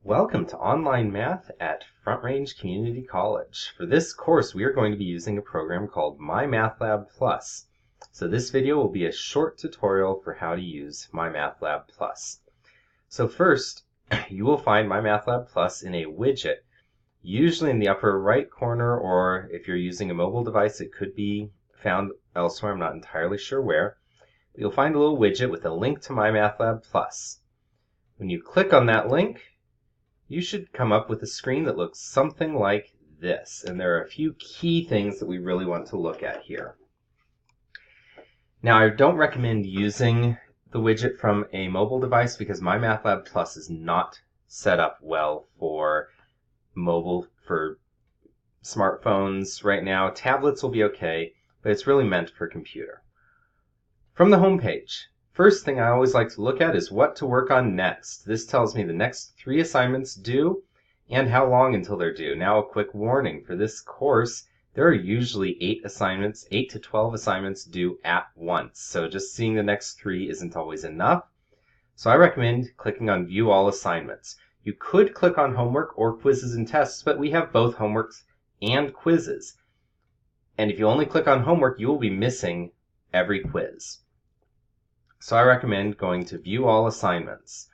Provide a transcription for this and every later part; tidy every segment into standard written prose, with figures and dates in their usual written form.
Welcome to Online Math at Front Range Community College. For this course, we are going to be using a program called MyMathLabPlus. So this video will be a short tutorial for how to use MyMathLabPlus. So first, you will find MyMathLabPlus in a widget, usually in the upper right corner, or if you're using a mobile device, it could be found elsewhere. I'm not entirely sure where. But you'll find a little widget with a link to MyMathLabPlus. When you click on that link, you should come up with a screen that looks something like this. And there are a few key things that we really want to look at here. Now, I don't recommend using the widget from a mobile device because MyMathLabPlus is not set up well for mobile, for smartphones right now. Tablets will be okay, but it's really meant for computer. From the home page, first thing I always like to look at is what to work on next. This tells me the next 3 assignments due and how long until they're due. Now a quick warning, for this course, there are usually 8 to 12 assignments due at once. So just seeing the next 3 isn't always enough. So I recommend clicking on View All Assignments. You could click on Homework or Quizzes and Tests, but we have both homeworks and quizzes. And if you only click on Homework, you will be missing every quiz. So I recommend going to View All Assignments.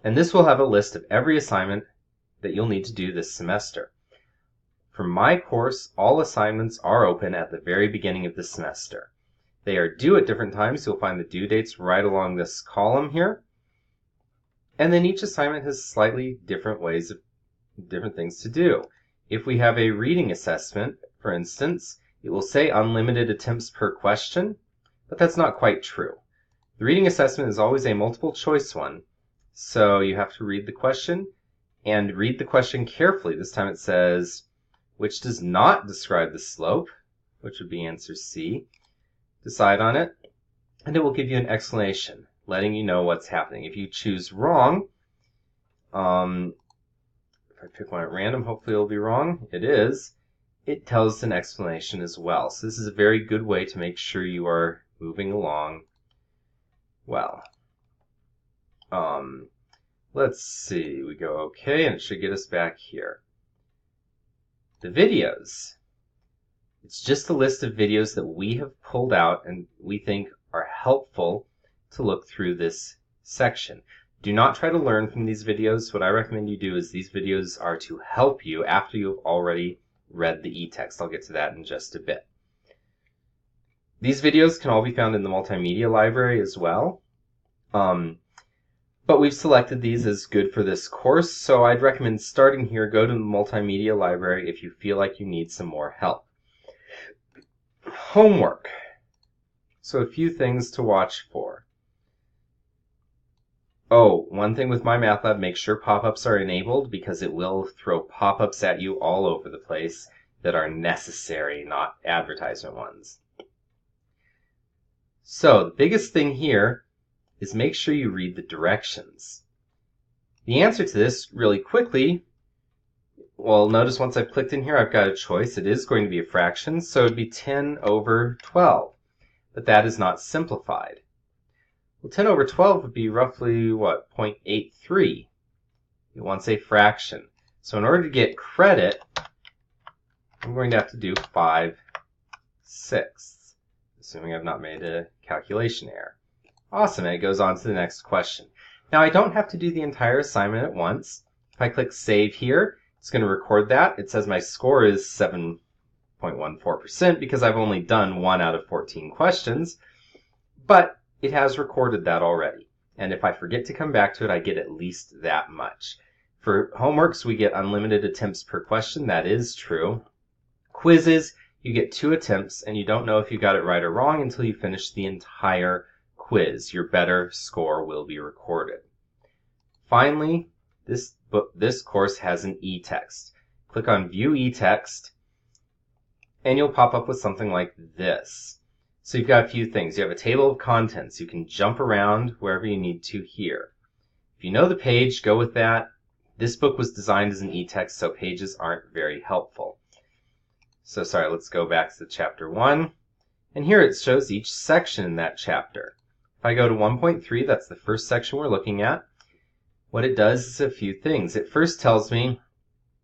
And this will have a list of every assignment that you'll need to do this semester. For my course, all assignments are open at the very beginning of the semester. They are due at different times. You'll find the due dates right along this column here. And then each assignment has slightly different things to do. If we have a reading assessment, for instance, it will say unlimited attempts per question, but that's not quite true. The reading assessment is always a multiple choice one, so you have to read the question and read the question carefully. This time it says, which does not describe the slope, which would be answer C. Decide on it, and it will give you an explanation, letting you know what's happening. If you choose wrong, if I pick one at random, hopefully it'll be wrong. It is. It tells an explanation as well. So this is a very good way to make sure you are moving along well. Let's see, we go okay, and it should get us back here. The videos. It's just a list of videos that we have pulled out and we think are helpful to look through this section. Do not try to learn from these videos. What I recommend you do is these videos are to help you after you've already read the e-text. I'll get to that in just a bit. These videos can all be found in the multimedia library as well. But we've selected these as good for this course, so I'd recommend starting here. Go to the multimedia library if you feel like you need some more help. Homework. So a few things to watch for. Oh, one thing with MyMathLab, make sure pop-ups are enabled because it will throw pop-ups at you all over the place that are necessary, not advertisement ones. So the biggest thing here is make sure you read the directions. The answer to this really quickly, well, notice once I've clicked in here, I've got a choice. It is going to be a fraction, so it would be 10 over 12. But that is not simplified. Well, 10 over 12 would be roughly, what, 0.83. It wants a fraction. So in order to get credit, I'm going to have to do 5/6, assuming I've not made a calculation error. Awesome, and it goes on to the next question. Now, I don't have to do the entire assignment at once. If I click Save here, it's going to record that. It says my score is 7.14% because I've only done 1 out of 14 questions, but it has recorded that already. And if I forget to come back to it, I get at least that much. For homeworks, we get unlimited attempts per question. That is true. Quizzes, you get 2 attempts, and you don't know if you got it right or wrong until you finish the entire quiz. Your better score will be recorded. Finally, this course has an e-text. Click on View e-text, and you'll pop up with something like this. So you've got a few things. You have a table of contents. You can jump around wherever you need to here. If you know the page, go with that. This book was designed as an e-text, so pages aren't very helpful. So sorry, let's go back to chapter 1. And here it shows each section in that chapter. If I go to 1.3, that's the first section we're looking at. What it does is a few things. It first tells me,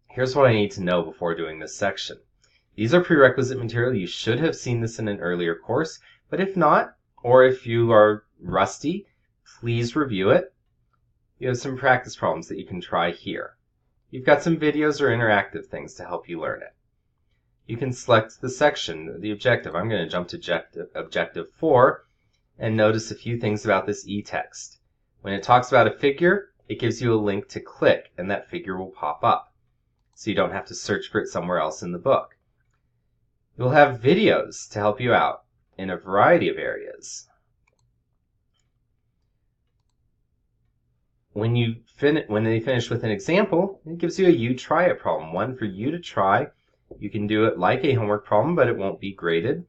here's what I need to know before doing this section. These are prerequisite material. You should have seen this in an earlier course, but if not, or if you are rusty, please review it. You have some practice problems that you can try here. You've got some videos or interactive things to help you learn it. You can select the section, the objective. I'm going to jump to objective 4 and notice a few things about this e-text. When it talks about a figure, it gives you a link to click and that figure will pop up, so you don't have to search for it somewhere else in the book. You'll have videos to help you out in a variety of areas. When they finish with an example, it gives you a you try it problem, one for you to try. You can do it like a homework problem, but it won't be graded,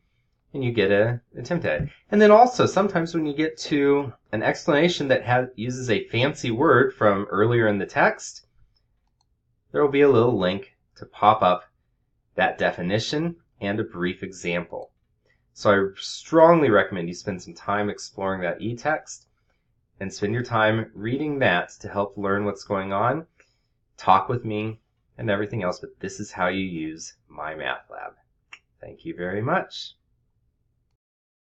and you get an attempt at it. And then also, sometimes when you get to an explanation that uses a fancy word from earlier in the text, there will be a little link to pop up that definition and a brief example. So I strongly recommend you spend some time exploring that e-text and spend your time reading that to help learn what's going on, talk with me, and everything else, but this is how you use MyMathLab. Thank you very much.